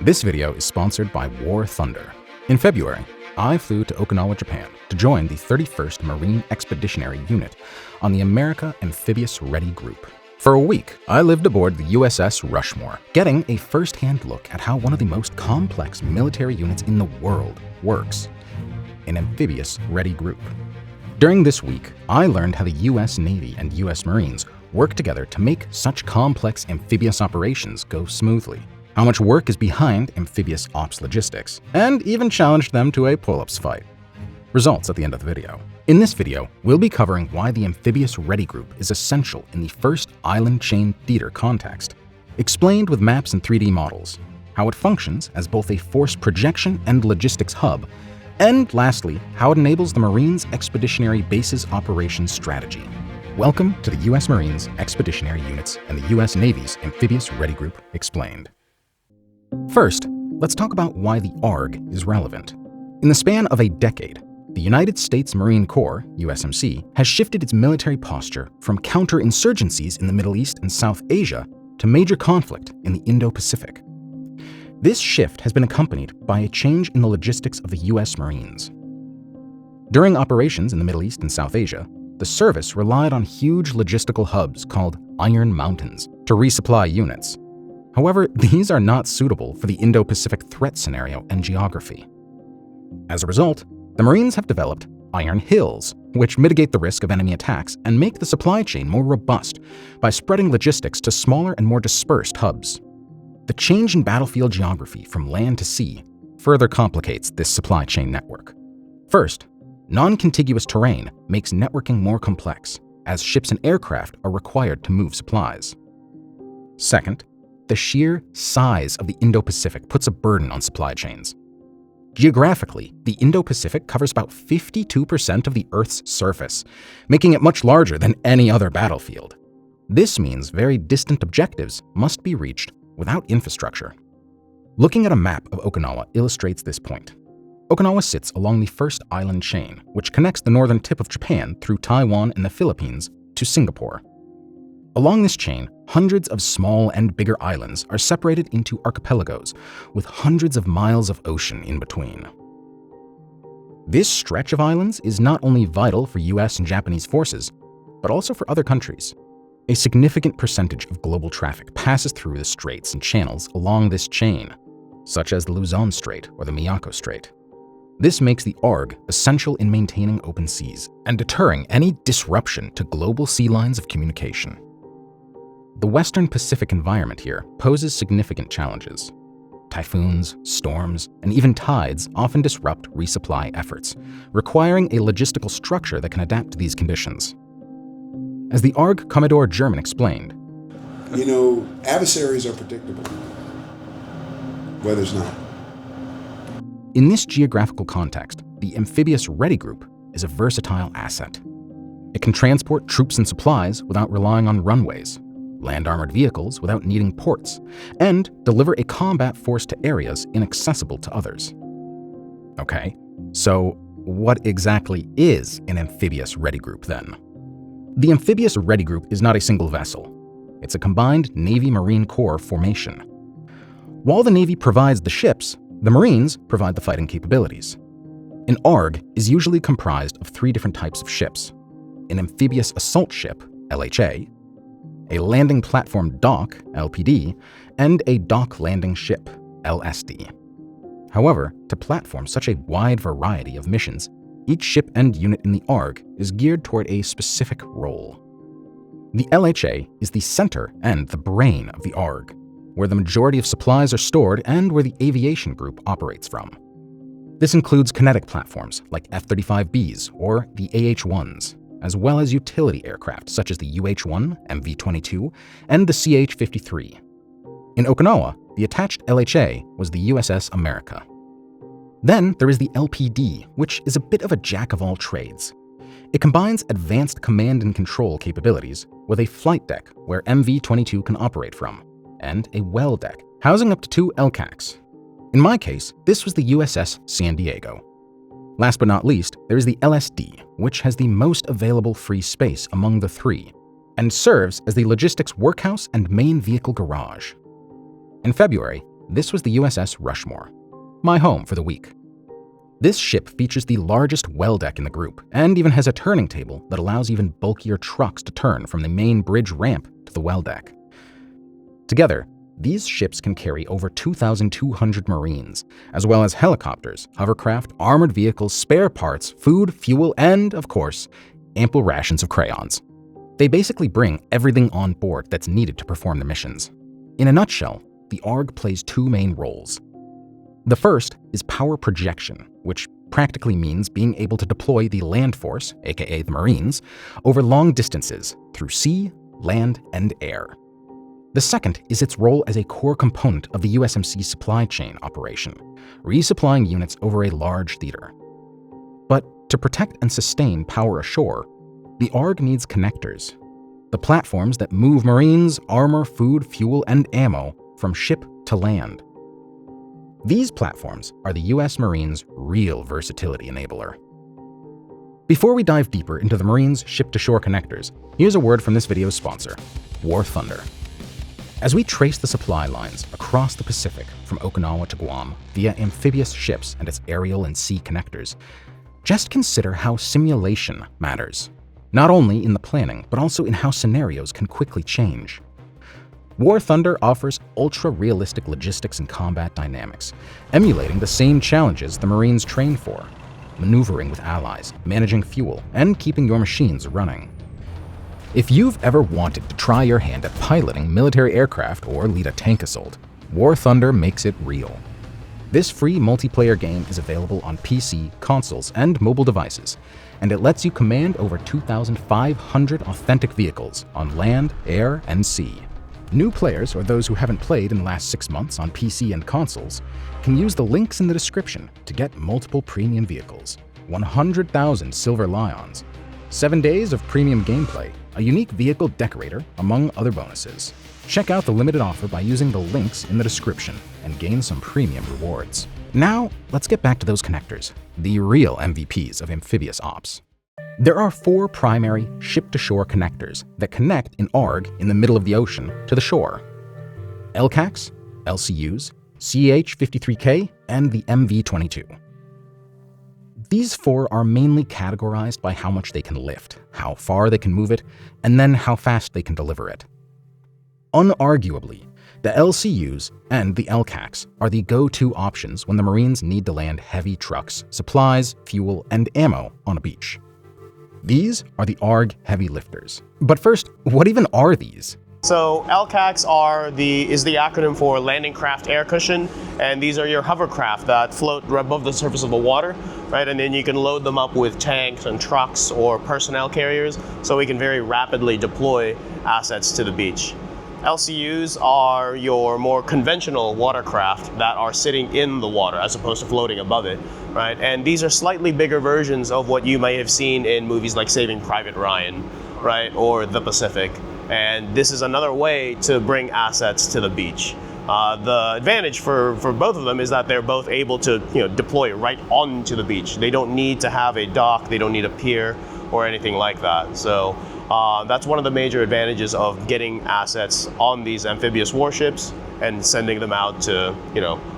This video is sponsored by War Thunder. In February, I flew to Okinawa, Japan to join the 31st Marine Expeditionary Unit on the America Amphibious Ready Group. For a week, I lived aboard the USS Rushmore, getting a first-hand look at how one of the most complex military units in the world works, an Amphibious Ready Group. During this week, I learned how the US Navy and US Marines work together to make such complex amphibious operations go smoothly, how much work is behind amphibious ops logistics, and even challenged them to a pull-ups fight. Results at the end of the video. In this video, we'll be covering why the Amphibious Ready Group is essential in the first island chain theater context, explained with maps and 3D models, how it functions as both a force projection and logistics hub, and lastly, how it enables the Marines' Expeditionary Bases Operations Strategy. Welcome to the US Marines Expeditionary Units and the US Navy's Amphibious Ready Group Explained. First, let's talk about why the ARG is relevant. In the span of a decade, the United States Marine Corps, USMC, has shifted its military posture from counterinsurgencies in the Middle East and South Asia to major conflict in the Indo-Pacific. This shift has been accompanied by a change in the logistics of the US Marines. During operations in the Middle East and South Asia, the service relied on huge logistical hubs called Iron Mountains to resupply units. However, these are not suitable for the Indo-Pacific threat scenario and geography. As a result, the Marines have developed Iron Hills, which mitigate the risk of enemy attacks and make the supply chain more robust by spreading logistics to smaller and more dispersed hubs. The change in battlefield geography from land to sea further complicates this supply chain network. First, non-contiguous terrain makes networking more complex, as ships and aircraft are required to move supplies. Second, the sheer size of the Indo-Pacific puts a burden on supply chains. Geographically, the Indo-Pacific covers about 52% of the Earth's surface, making it much larger than any other battlefield. This means very distant objectives must be reached without infrastructure. Looking at a map of Okinawa illustrates this point. Okinawa sits along the first island chain, which connects the northern tip of Japan through Taiwan and the Philippines to Singapore. Along this chain, hundreds of small and bigger islands are separated into archipelagos with hundreds of miles of ocean in between. This stretch of islands is not only vital for US and Japanese forces, but also for other countries. A significant percentage of global traffic passes through the straits and channels along this chain, such as the Luzon Strait or the Miyako Strait. This makes the ARG essential in maintaining open seas and deterring any disruption to global sea lines of communication. The Western Pacific environment here poses significant challenges. Typhoons, storms, and even tides often disrupt resupply efforts, requiring a logistical structure that can adapt to these conditions. As the ARG Commodore German explained, adversaries are predictable. Weather's not. In this geographical context, the Amphibious Ready Group is a versatile asset. It can transport troops and supplies without relying on runways, land armored vehicles without needing ports, and deliver a combat force to areas inaccessible to others. Okay, so what exactly is an Amphibious Ready Group then? The Amphibious Ready Group is not a single vessel. It's a combined Navy-Marine Corps formation. While the Navy provides the ships, the Marines provide the fighting capabilities. An ARG is usually comprised of three different types of ships: an amphibious assault ship, LHA, a landing platform dock, LPD, and a dock landing ship, LSD. However, to platform such a wide variety of missions, each ship and unit in the ARG is geared toward a specific role. The LHA is the center and the brain of the ARG, where the majority of supplies are stored and where the aviation group operates from. This includes kinetic platforms like F-35Bs or the AH-1s, as well as utility aircraft such as the UH-1, MV22, and the CH53. In Okinawa, the attached LHA was the USS America. Then there is the LPD, which is a bit of a jack of all trades. It combines advanced command and control capabilities with a flight deck where MV22 can operate from, and a well deck, housing up to 2 LCACs. In my case, this was the USS San Diego. Last but not least, there is the LSD, which has the most available free space among the three, and serves as the logistics workhouse and main vehicle garage. In February, this was the USS Rushmore, my home for the week. This ship features the largest well deck in the group, and even has a turning table that allows even bulkier trucks to turn from the main bridge ramp to the well deck. Together, these ships can carry over 2,200 Marines, as well as helicopters, hovercraft, armored vehicles, spare parts, food, fuel, and, of course, ample rations of crayons. They basically bring everything on board that's needed to perform the missions. In a nutshell, the ARG plays two main roles. The first is power projection, which practically means being able to deploy the land force, aka the Marines, over long distances through sea, land, and air. The second is its role as a core component of the USMC supply chain operation, resupplying units over a large theater. But to protect and sustain power ashore, the ARG needs connectors, the platforms that move Marines, armor, food, fuel, and ammo from ship to land. These platforms are the US Marines' real versatility enabler. Before we dive deeper into the Marines' ship-to-shore connectors, here's a word from this video's sponsor, War Thunder. As we trace the supply lines across the Pacific from Okinawa to Guam via amphibious ships and its aerial and sea connectors, just consider how simulation matters, not only in the planning, but also in how scenarios can quickly change. War Thunder offers ultra-realistic logistics and combat dynamics, emulating the same challenges the Marines train for, maneuvering with allies, managing fuel, and keeping your machines running. If you've ever wanted to try your hand at piloting military aircraft or lead a tank assault, War Thunder makes it real. This free multiplayer game is available on PC, consoles, and mobile devices, and it lets you command over 2,500 authentic vehicles on land, air, and sea. New players, or those who haven't played in the last 6 months on PC and consoles, can use the links in the description to get multiple premium vehicles, 100,000 Silver Lions, 7 days of premium gameplay, a unique vehicle decorator, among other bonuses. Check out the limited offer by using the links in the description and gain some premium rewards. Now, let's get back to those connectors, the real MVPs of amphibious ops. There are 4 primary ship-to-shore connectors that connect an ARG in the middle of the ocean to the shore: LCACs, LCUs, CH53k, and the MV22. These 4 are mainly categorized by how much they can lift, how far they can move it, and then how fast they can deliver it. Unarguably, the LCUs and the LCACs are the go-to options when the Marines need to land heavy trucks, supplies, fuel, and ammo on a beach. These are the ARG heavy lifters. But first, what even are these? So LCACs is the acronym for Landing Craft Air Cushion, and these are your hovercraft that float above the surface of the water, right? And then you can load them up with tanks and trucks or personnel carriers, so we can very rapidly deploy assets to the beach. LCUs are your more conventional watercraft that are sitting in the water as opposed to floating above it, right? And these are slightly bigger versions of what you may have seen in movies like Saving Private Ryan, right? Or The Pacific. And this is another way to bring assets to the beach. The advantage for both of them is that they're both able to deploy right onto the beach. They don't need to have a dock, they don't need a pier or anything like that. So that's one of the major advantages of getting assets on these amphibious warships and sending them out to,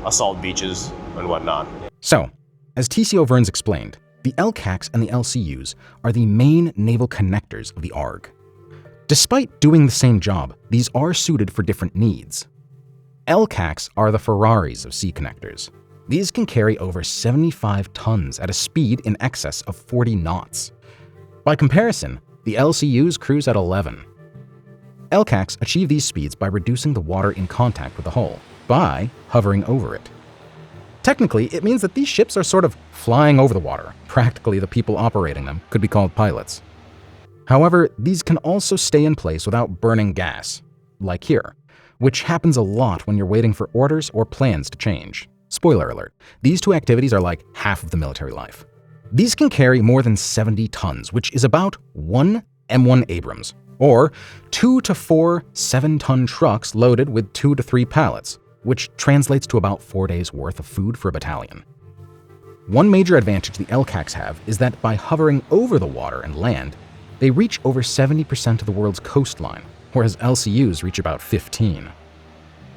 assault beaches and whatnot. So, as TCO Viernes explained, the LCACs and the LCUs are the main naval connectors of the ARG. Despite doing the same job, these are suited for different needs. LCACs are the Ferraris of sea connectors. These can carry over 75 tons at a speed in excess of 40 knots. By comparison, the LCUs cruise at 11. LCACs achieve these speeds by reducing the water in contact with the hull, by hovering over it. Technically, it means that these ships are sort of flying over the water. Practically, the people operating them could be called pilots. However, these can also stay in place without burning gas, like here, which happens a lot when you're waiting for orders or plans to change. Spoiler alert, these two activities are like half of the military life. These can carry more than 70 tons, which is about 1 M1 Abrams, or 2 to 4 7-ton trucks loaded with 2 to 3 pallets, which translates to about 4 days' worth of food for a battalion. One major advantage the LCACs have is that by hovering over the water and land, they reach over 70% of the world's coastline, whereas LCUs reach about 15.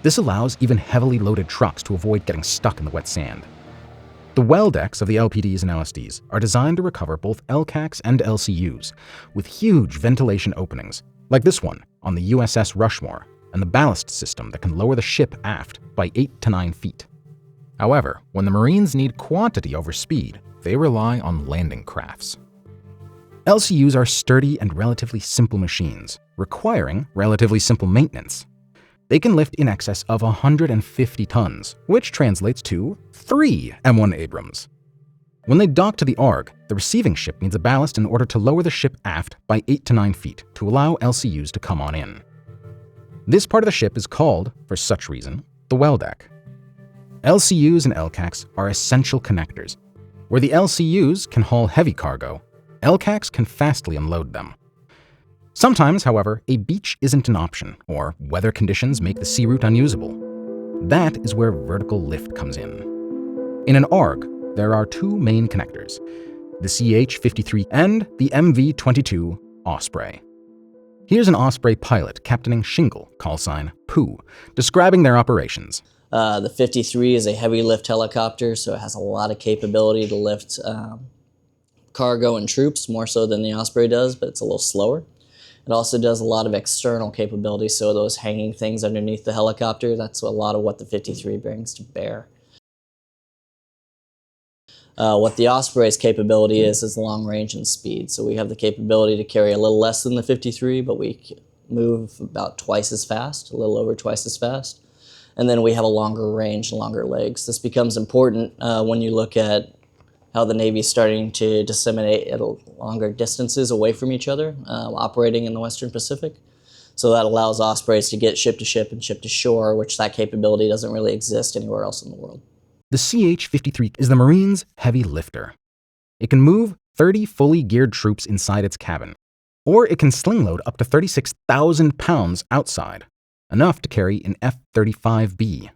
This allows even heavily loaded trucks to avoid getting stuck in the wet sand. The well decks of the LPDs and LSDs are designed to recover both LCACs and LCUs, with huge ventilation openings, like this one on the USS Rushmore, and the ballast system that can lower the ship aft by 8 to 9 feet. However, when the Marines need quantity over speed, they rely on landing crafts. LCUs are sturdy and relatively simple machines, requiring relatively simple maintenance. They can lift in excess of 150 tons, which translates to 3 M1 Abrams. When they dock to the ARG, the receiving ship needs a ballast in order to lower the ship aft by 8 to 9 feet to allow LCUs to come on in. This part of the ship is called, for such reason, the well deck. LCUs and LCACs are essential connectors. Where the LCUs can haul heavy cargo, LCACs can fastly unload them. Sometimes, however, a beach isn't an option, or weather conditions make the sea route unusable. That is where vertical lift comes in. In an ARG, there are 2 main connectors, the CH53 and the MV22 Osprey. Here's an Osprey pilot captaining Shinkle, callsign pooh, describing their operations. The 53 is a heavy lift helicopter, so it has a lot of capability to lift cargo and troops, more so than the Osprey does, but it's a little slower. It also does a lot of external capabilities, so those hanging things underneath the helicopter, that's a lot of what the 53 brings to bear. What the Osprey's capability is long range and speed. So we have the capability to carry a little less than the 53, but we move about twice as fast, a little over twice as fast. And then we have a longer range and longer legs. This becomes important when you look at how the Navy is starting to disseminate at longer distances away from each other, operating in the Western Pacific. So that allows Ospreys to get ship to ship and ship to shore, which that capability doesn't really exist anywhere else in the world. The CH-53 is the Marines' heavy lifter. It can move 30 fully geared troops inside its cabin, or it can sling load up to 36,000 pounds outside, enough to carry an F-35B.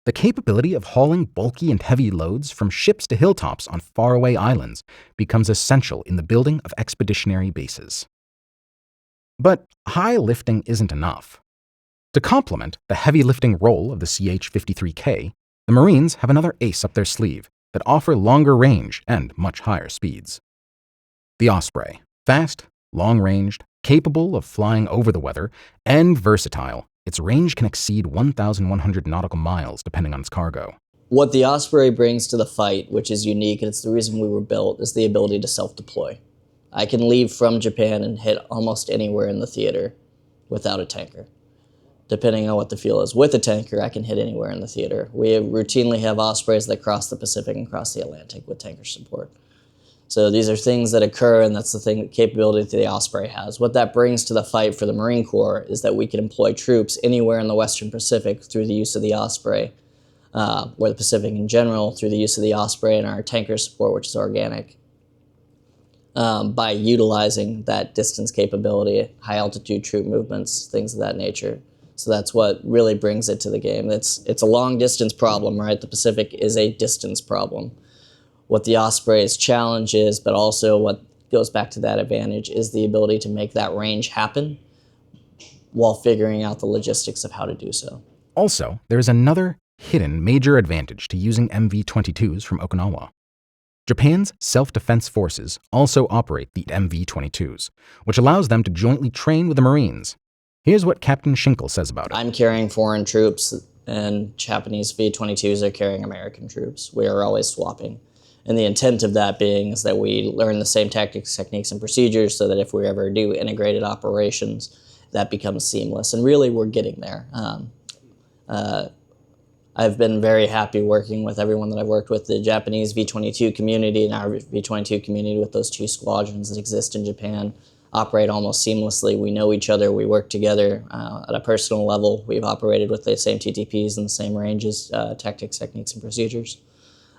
The capability of hauling bulky and heavy loads from ships to hilltops on faraway islands becomes essential in the building of expeditionary bases. But high lifting isn't enough. To complement the heavy lifting role of the CH-53K, the Marines have another ace up their sleeve that offer longer range and much higher speeds. The Osprey, fast, long-ranged, capable of flying over the weather, and versatile. Its range can exceed 1,100 nautical miles depending on its cargo. What the Osprey brings to the fight, which is unique, and it's the reason we were built, is the ability to self-deploy. I can leave from Japan and hit almost anywhere in the theater without a tanker. Depending on what the fuel is. With a tanker, I can hit anywhere in the theater. We routinely have Ospreys that cross the Pacific and cross the Atlantic with tanker support. So these are things that occur, and that's the capability that the Osprey has. What that brings to the fight for the Marine Corps is that we can employ troops anywhere in the Western Pacific through the use of the Osprey, or the Pacific in general, through the use of the Osprey and our tanker support, which is organic, by utilizing that distance capability, high-altitude troop movements, things of that nature. So that's what really brings it to the game. It's a long-distance problem, right? The Pacific is a distance problem. What the Osprey's challenge is, but also what goes back to that advantage, is the ability to make that range happen while figuring out the logistics of how to do so. Also, there is another hidden major advantage to using MV22s from Okinawa. Japan's self-defense forces also operate the MV22s, which allows them to jointly train with the Marines. Here's what Captain Shinkle says about it. I'm carrying foreign troops, and Japanese V-22s are carrying American troops. We are always swapping. And the intent of that being is that we learn the same tactics, techniques, and procedures so that if we ever do integrated operations, that becomes seamless. And really, we're getting there. I've been very happy working with everyone that I've worked with, the Japanese V-22 community and our V-22 community, with those 2 squadrons that exist in Japan, operate almost seamlessly. We know each other. We work together at a personal level. We've operated with the same TTPs and the same ranges, tactics, techniques, and procedures.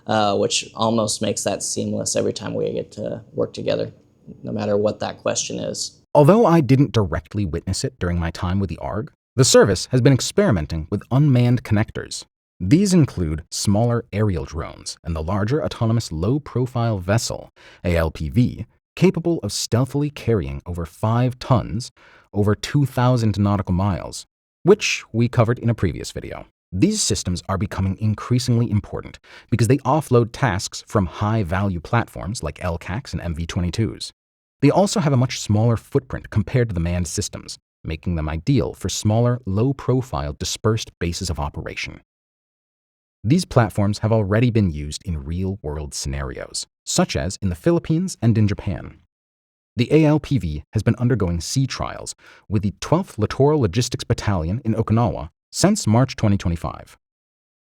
Which almost makes that seamless every time we get to work together, no matter what that question is. Although I didn't directly witness it during my time with the ARG, the service has been experimenting with unmanned connectors. These include smaller aerial drones and the larger autonomous low-profile vessel, ALPV, capable of stealthily carrying over 5 tons over 2,000 nautical miles, which we covered in a previous video. These systems are becoming increasingly important because they offload tasks from high-value platforms like LCACs and MV22s. They also have a much smaller footprint compared to the manned systems, making them ideal for smaller, low-profile, dispersed bases of operation. These platforms have already been used in real-world scenarios, such as in the Philippines and in Japan. The ALPV has been undergoing sea trials with the 12th Littoral Logistics Battalion in Okinawa since March 2025,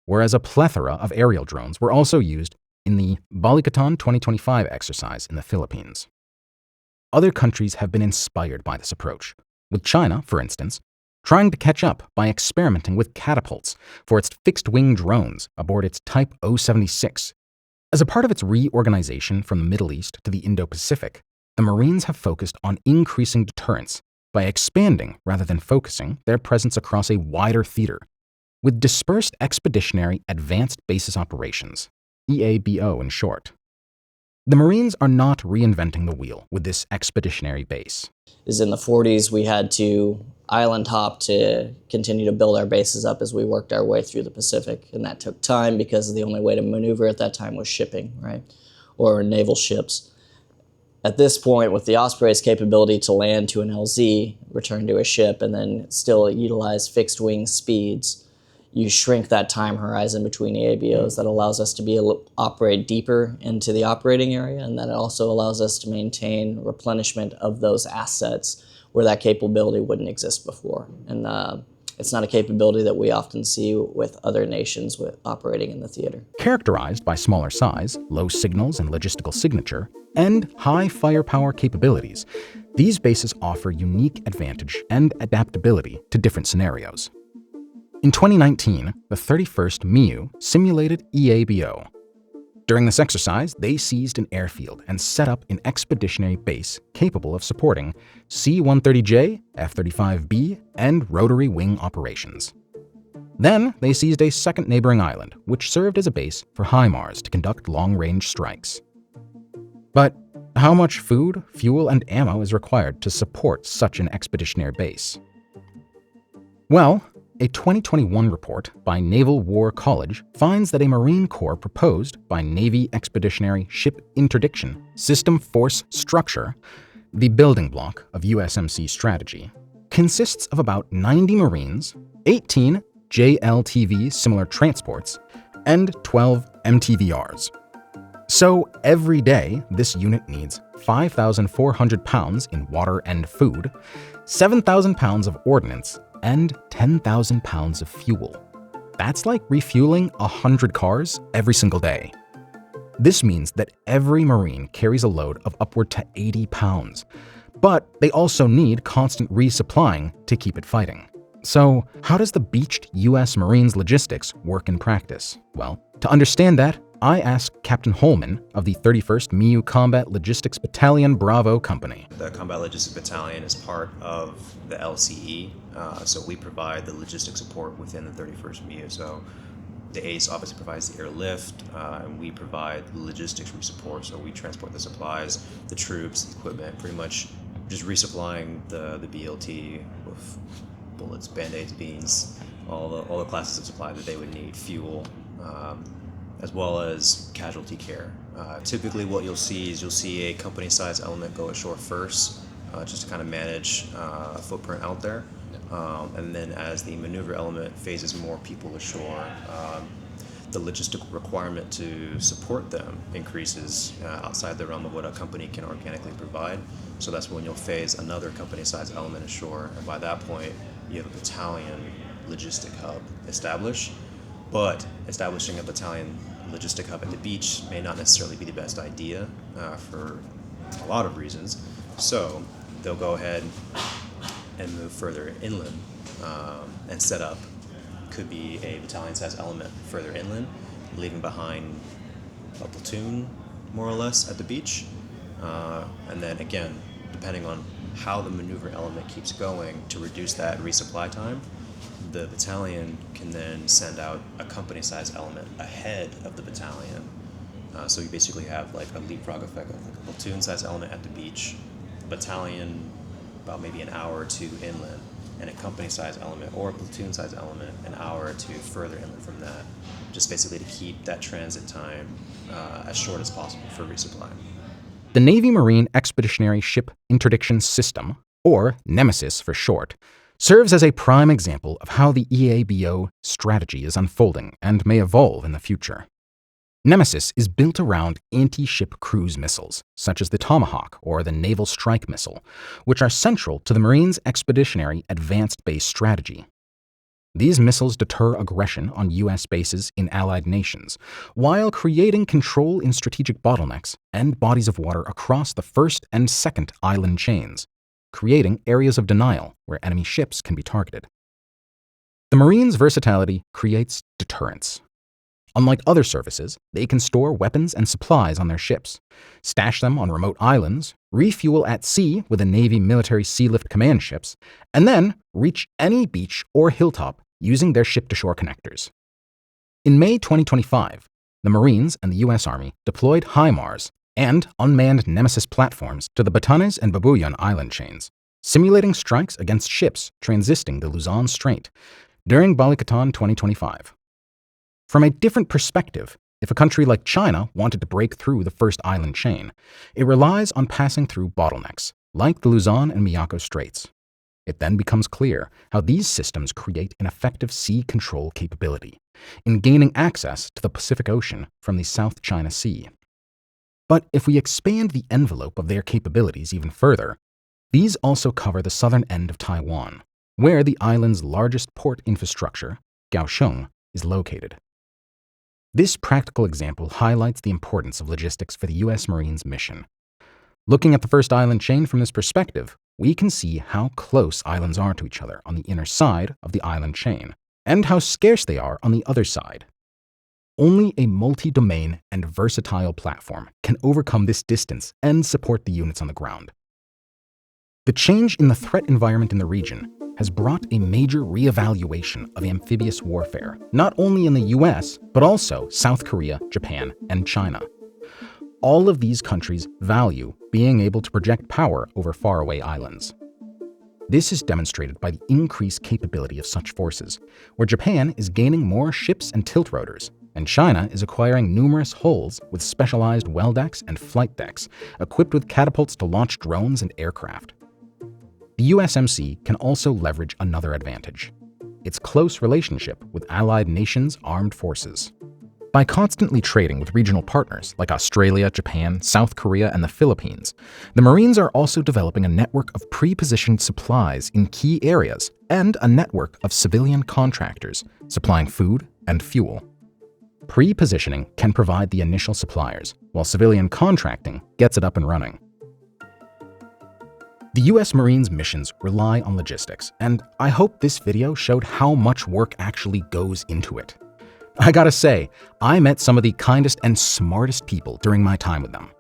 whereas a plethora of aerial drones were also used in the Balikatan 2025 exercise in the Philippines. Other countries have been inspired by this approach, with China, for instance, trying to catch up by experimenting with catapults for its fixed-wing drones aboard its Type 076. As a part of its reorganization from the Middle East to the Indo-Pacific, the Marines have focused on increasing deterrence by expanding rather than focusing their presence across a wider theater, with dispersed expeditionary advanced basis operations, EABO in short. The Marines are not reinventing the wheel with this expeditionary base. In the 40s, we had to island hop to continue to build our bases up as we worked our way through the Pacific, and that took time because the only way to maneuver at that time was shipping, right, or naval ships. At this point, with the Osprey's capability to land to an LZ, return to a ship, and then still utilize fixed-wing speeds, you shrink that time horizon between EABOs. That allows us to be able to operate deeper into the operating area, and that also allows us to maintain replenishment of those assets where that capability wouldn't exist before. And it's not a capability that we often see with other nations operating in the theater. Characterized by smaller size, low signals and logistical signature, and high firepower capabilities, these bases offer unique advantage and adaptability to different scenarios. In 2019, the 31st MEU simulated EABO. During this exercise, they seized an airfield and set up an expeditionary base capable of supporting C-130J, F-35B, and rotary wing operations. Then, they seized a second neighboring island, which served as a base for HIMARS to conduct long-range strikes. But how much food, fuel, and ammo is required to support such an expeditionary base? Well, a 2021 report by Naval War College finds that a Marine Corps proposed by Navy Expeditionary Ship Interdiction System Force Structure, the building block of USMC strategy, consists of about 90 Marines, 18 JLTV similar transports, and 12 MTVRs. So every day, this unit needs 5,400 pounds in water and food, 7,000 pounds of ordnance, and 10,000 pounds of fuel. That's like refueling 100 cars every single day. This means that every Marine carries a load of upward to 80 pounds, but they also need constant resupplying to keep it fighting. So, how does the beached U.S. Marines logistics work in practice? Well, to understand that, I asked Captain Holman of the 31st MEU Combat Logistics Battalion Bravo Company. The Combat Logistics Battalion is part of the LCE, so we provide the logistic support within the 31st MEU. So the ACE obviously provides the airlift, and we provide the logistics support. So we transport the supplies, the troops, the equipment, pretty much just resupplying the BLT with bullets, band-aids, beans, all the classes of supply that they would need, fuel, as well as casualty care. Typically what you'll see a company-sized element go ashore first, just to kind of manage footprint out there. And then as the maneuver element phases more people ashore, the logistical requirement to support them increases outside the realm of what a company can organically provide. So that's when you'll phase another company-sized element ashore, and by that point, you have a battalion logistic hub established. But establishing a battalion logistic hub at the beach may not necessarily be the best idea for a lot of reasons. So they'll go ahead and move further inland and set up, could be a battalion-sized element further inland, leaving behind a platoon, more or less, at the beach. And then again, depending on how the maneuver element keeps going to reduce that resupply time, the battalion can then send out a company-sized element ahead of the battalion. So you basically have like a leapfrog effect of like a platoon-sized element at the beach, battalion about maybe an hour or two inland, and a company size element or a platoon size element an hour to further inlet from that, just basically to keep that transit time as short as possible for resupply. The Navy Marine Expeditionary Ship Interdiction System, or NEMESIS for short, serves as a prime example of how the EABO strategy is unfolding and may evolve in the future. NEMESIS is built around anti-ship cruise missiles, such as the Tomahawk or the Naval Strike Missile, which are central to the Marines' Expeditionary Advanced Base Strategy. These missiles deter aggression on U.S. bases in allied nations, while creating control in strategic bottlenecks and bodies of water across the first and second island chains, creating areas of denial where enemy ships can be targeted. The Marines' versatility creates deterrence. Unlike other services, they can store weapons and supplies on their ships, stash them on remote islands, refuel at sea with a Navy military sealift command ships, and then reach any beach or hilltop using their ship-to-shore connectors. In May 2025, the Marines and the U.S. Army deployed HIMARS and unmanned NEMESIS platforms to the Batanes and Babuyan island chains, simulating strikes against ships transiting the Luzon Strait during Balikatan 2025. From a different perspective, if a country like China wanted to break through the first island chain, it relies on passing through bottlenecks, like the Luzon and Miyako Straits. It then becomes clear how these systems create an effective sea control capability in gaining access to the Pacific Ocean from the South China Sea. But if we expand the envelope of their capabilities even further, these also cover the southern end of Taiwan, where the island's largest port infrastructure, Kaohsiung, is located. This practical example highlights the importance of logistics for the U.S. Marines mission. Looking at the first island chain from this perspective, we can see how close islands are to each other on the inner side of the island chain, and how scarce they are on the other side. Only a multi-domain and versatile platform can overcome this distance and support the units on the ground. The change in the threat environment in the region has brought a major reevaluation of amphibious warfare, not only in the US, but also South Korea, Japan, and China. All of these countries value being able to project power over faraway islands. This is demonstrated by the increased capability of such forces, where Japan is gaining more ships and tilt rotors, and China is acquiring numerous hulls with specialized well decks and flight decks, equipped with catapults to launch drones and aircraft. The USMC can also leverage another advantage: its close relationship with allied nations' armed forces. By constantly trading with regional partners like Australia, Japan, South Korea, and the Philippines, the Marines are also developing a network of pre-positioned supplies in key areas and a network of civilian contractors supplying food and fuel. Pre-positioning can provide the initial suppliers, while civilian contracting gets it up and running. The U.S. Marines missions rely on logistics, and I hope this video showed how much work actually goes into it. I gotta say, I met some of the kindest and smartest people during my time with them.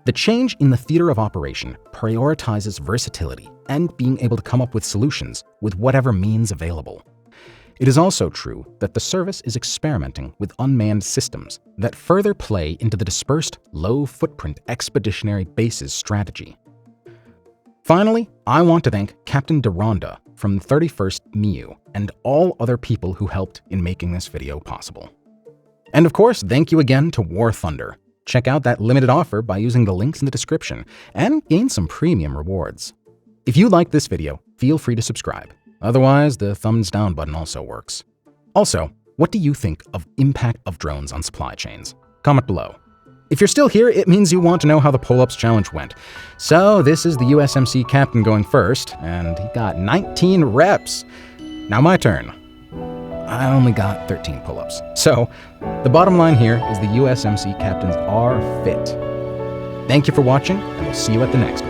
The change in the theater of operation prioritizes versatility and being able to come up with solutions with whatever means available. It is also true that the service is experimenting with unmanned systems that further play into the dispersed, low-footprint expeditionary bases strategy. Finally, I want to thank Captain Ronda from the 31st MEU and all other people who helped in making this video possible. And of course, thank you again to War Thunder. Check out that limited offer by using the links in the description and gain some premium rewards. If you liked this video, feel free to subscribe. Otherwise, the thumbs down button also works. Also, what do you think of impact of drones on supply chains? Comment below. If you're still here, it means you want to know how the pull-ups challenge went. So this is the USMC Captain going first, and he got 19 reps. Now my turn. I only got 13 pull-ups. So the bottom line here is the USMC Captains are fit. Thank you for watching, and we'll see you at the next one.